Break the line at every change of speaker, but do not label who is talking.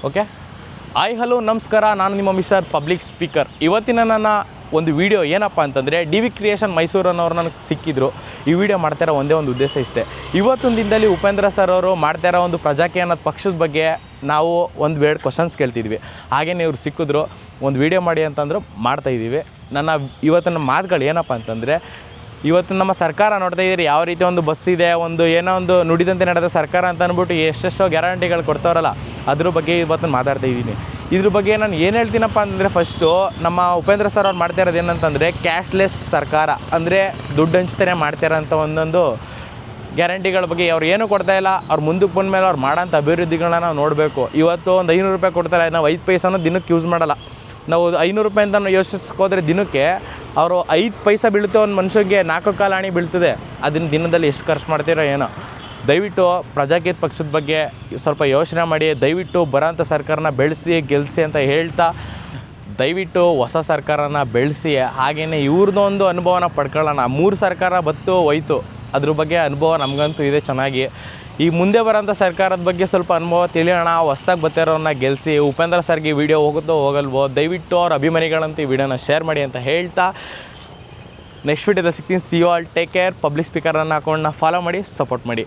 Okay. Hi hello ನಮಸ್ಕಾರ, ನಾನು ನಿಮ್ಮ ಮಿಸ್ಟರ್ ಪಬ್ಲಿಕ್ ಸ್ಪೀಕರ್. ಇವತ್ತಿನ ನನ್ನ ಒಂದು ವಿಡಿಯೋ ಏನಪ್ಪ ಅಂತಂದರೆ, ಡಿ ವಿ ಕ್ರಿಯೇಷನ್ ಮೈಸೂರು ಅನ್ನೋರು ನನಗೆ ಸಿಕ್ಕಿದ್ರು. ಈ ವಿಡಿಯೋ ಮಾಡ್ತಾಯಿರೋ ಒಂದೇ ಒಂದು ಉದ್ದೇಶ ಇಷ್ಟೇ. ಇವತ್ತೊಂದು ದಿನದಲ್ಲಿ ಉಪೇಂದ್ರ ಸರ್ ಅವರು ಮಾಡ್ತಾಯಿರೋ ಒಂದು ಪ್ರಜಾಕೀಯ ಅನ್ನೋದು ಪಕ್ಷದ ಬಗ್ಗೆ ನಾವು ಒಂದು ವೇಳೆ ಕ್ವಶನ್ಸ್ ಕೇಳ್ತಿದ್ವಿ. ಹಾಗೆಯೇ ಇವ್ರು ಸಿಕ್ಕಿದ್ರು, ಒಂದು ವಿಡಿಯೋ ಮಾಡಿ ಅಂತಂದ್ರು, ಮಾಡ್ತಾಯಿದ್ದೀವಿ. ನನ್ನ ಇವತ್ತಿನ ಮಾತುಗಳು ಏನಪ್ಪ ಅಂತಂದರೆ, ಇವತ್ತು ನಮ್ಮ ಸರ್ಕಾರ ನೋಡ್ತಾ ಇದ್ದೀರಿ ಯಾವ ರೀತಿ ಒಂದು ಬಸ್ ಇದೆ, ಒಂದು ಏನೋ ಒಂದು ನುಡಿದಂತೆ ನಡೆದ ಸರ್ಕಾರ ಅಂತ ಅಂದ್ಬಿಟ್ಟು ಎಷ್ಟೆಷ್ಟೋ ಗ್ಯಾರಂಟಿಗಳು ಕೊಡ್ತಾರಲ್ಲ, ಅದ್ರ ಬಗ್ಗೆ ಇವತ್ತು ಮಾತಾಡ್ತಾ ಇದ್ದೀನಿ. ಇದ್ರ ಬಗ್ಗೆ ನಾನು ಏನು ಹೇಳ್ತೀನಪ್ಪ ಅಂತಂದರೆ, ಫಸ್ಟು ನಮ್ಮ ಉಪೇಂದ್ರ ಸರ್ ಅವ್ರು ಮಾಡ್ತಾ ಇರೋದು ಏನಂತಂದರೆ ಕ್ಯಾಶ್ಲೆಸ್ ಸರ್ಕಾರ, ಅಂದರೆ ದುಡ್ಡು ಹಂಚ್ತಾನೆ ಮಾಡ್ತಾರಂಥ ಒಂದೊಂದು ಗ್ಯಾರಂಟಿಗಳ ಬಗ್ಗೆ ಅವ್ರು ಏನೂ ಕೊಡ್ತಾಯಿಲ್ಲ. ಅವ್ರು ಮುಂದಕ್ಕೆ ಬಂದಮೇಲೆ ಅವ್ರು ಮಾಡೋಂಥ ಅಭಿವೃದ್ಧಿಗಳನ್ನ ನಾವು ನೋಡಬೇಕು. ಇವತ್ತು ಒಂದು 500 ರೂಪಾಯಿ ಕೊಡ್ತಾರೆ, ನಾವು 5 ಪೈಸೆನೂ ದಿನಕ್ಕೆ ಯೂಸ್ ಮಾಡಲ್ಲ. ನಾವು 500 ರೂಪಾಯಿ ಅಂತ ಯೋಚಿಸ್ಕೋದ್ರೆ ದಿನಕ್ಕೆ ಅವರು 5 ಪೈಸೆ ಬೀಳುತ್ತೆ, ಒಂದು ಮನುಷ್ಯಗೆ 4 ಕಾಲು ಆಣಿ ಬೀಳ್ತದೆ. ಅದನ್ನು ದಿನದಲ್ಲಿ ಎಷ್ಟು ಖರ್ಚು ಮಾಡ್ತೀರೋ ಏನೋ. ದಯವಿಟ್ಟು ಪ್ರಜಾಕೀಯ ಪಕ್ಷದ ಬಗ್ಗೆ ಸ್ವಲ್ಪ ಯೋಚನೆ ಮಾಡಿ, ದಯವಿಟ್ಟು ಬರೋಂಥ ಸರ್ಕಾರನ ಬೆಳೆಸಿ ಗೆಲ್ಲಿಸಿ ಅಂತ ಹೇಳ್ತಾ, ದಯವಿಟ್ಟು ಹೊಸ ಸರ್ಕಾರನ ಬೆಳೆಸಿ. ಹಾಗೆಯೇ ಇವ್ರದ್ದೊಂದು ಅನುಭವನ ಪಡ್ಕೊಳ್ಳೋಣ. 3 ಸರ್ಕಾರ ಬತ್ತು ಹೋಯ್ತು, ಅದ್ರ ಬಗ್ಗೆ ಅನುಭವ ನಮಗಂತೂ ಇದೆ ಚೆನ್ನಾಗಿ. ಈ ಮುಂದೆ ಬರೋಂಥ ಸರ್ಕಾರದ ಬಗ್ಗೆ ಸ್ವಲ್ಪ ಅನುಭವ ತಿಳಿಯೋಣ, ಹೊಸ್ದಾಗಿ ಬರ್ತಿರೋರನ್ನ ಗೆಲ್ಲಿಸಿ. ಉಪೇಂದ್ರ ಸರ್ಗೆ ಈ ವಿಡಿಯೋ ಹೋಗುತ್ತೋ ಹೋಗಲ್ವೋ, ದಯವಿಟ್ಟು ಅವ್ರ ಅಭಿಮಾನಿಗಳಂತ ಈ ವಿಡಿಯೋನ ಶೇರ್ ಮಾಡಿ ಅಂತ ಹೇಳ್ತಾ, ನೆಕ್ಸ್ಟ್ ವಿಡಿಯೋದ ಸಿಗ್ತೀನಿ. See you all, take care. Public ಸ್ಪೀಕರನ್ನು ಅಕೌಂಟ್ನ ಫಾಲೋ ಮಾಡಿ, ಸಪೋರ್ಟ್ ಮಾಡಿ.